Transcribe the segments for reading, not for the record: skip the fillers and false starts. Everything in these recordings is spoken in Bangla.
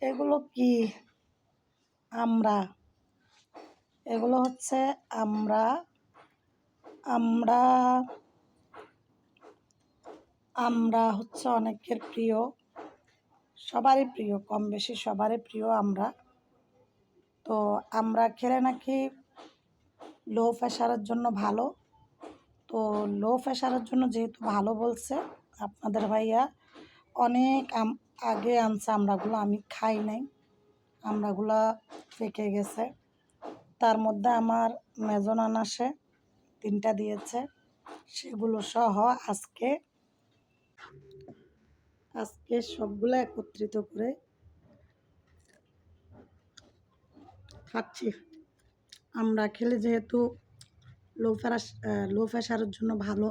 এগুলো কি? আমরা, এগুলো হচ্ছে আমরা আমরা আমরা হচ্ছে অনেকের প্রিয়, সবারই প্রিয়, কম বেশি সবারই প্রিয় আমরা। তো আমরা খেলে নাকি লো প্রেশারের জন্য ভালো। তো লো প্রেশারের জন্য যেহেতু ভালো বলছে আপনাদের ভাইয়া, অনেক আগে আনছে আমড়াগুলো, আমি খাই নাই, আমড়াগুলো পেকে গেছে। তার মধ্যে আমার মেজন আনাসে 3টা দিয়েছে, সেগুলো সহ আজকে সবগুলো একত্রিত করে খাচ্ছি। আমরা খেলে যেহেতু লো প্রেশারের জন্য ভালো।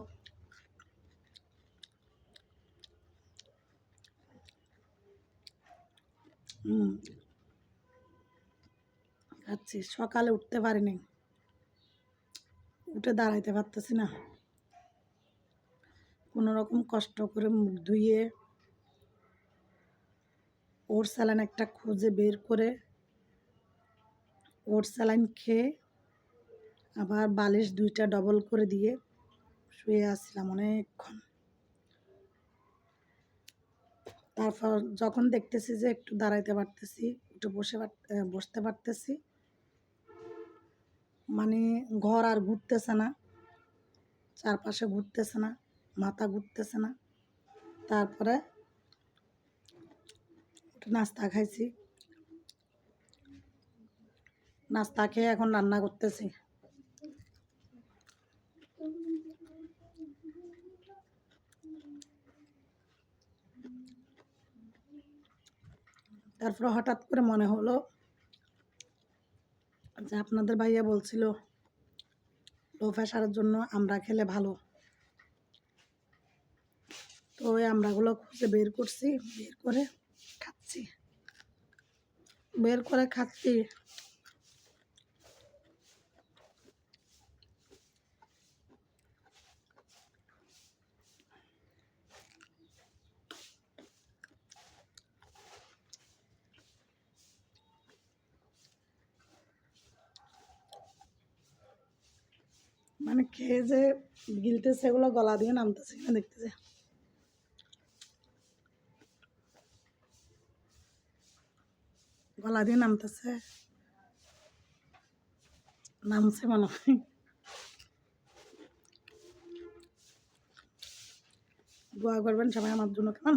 খাচ্ছি। সকালে উঠতে পারিনি, উঠে দাঁড়াইতে পারতেছি না, কোনো রকম কষ্ট করে মুখ ধুয়ে ওর স্যালাইন একটা খুঁজে বের করে ওর স্যালাইন খেয়ে আবার বালিশ 2টা ডবল করে দিয়ে শুয়ে আসছিলাম অনেকক্ষণ। তারপর যখন দেখতেছি যে একটু দাঁড়াইতে পারতেছি, একটু বসতে পারতেছি, মানে ঘর আর ঘুরতেছে না, চারপাশে ঘুরতেছে না, মাথা ঘুরতেছে না। তারপরে নাস্তা খাইছি, নাস্তা খেয়ে এখন রান্না করতেছি। তারপরে হঠাৎ করে মনে হলো যে আপনাদের ভাইয়া বলছিল লো প্রেশারের জন্য আমরা খেলে ভালো। তো ওই আমড়াগুলো খুঁজে বের করছি, বের করে খাচ্ছি। মানে খেয়ে যে গিলতেছে, এগুলো গলা দিয়ে নামতেছে কিনা দেখতেছে। গলা দিয়ে নামতেছে, নামছে মনে হয়। দোয়া করবেন সবাই আমার জন্য, কেমন?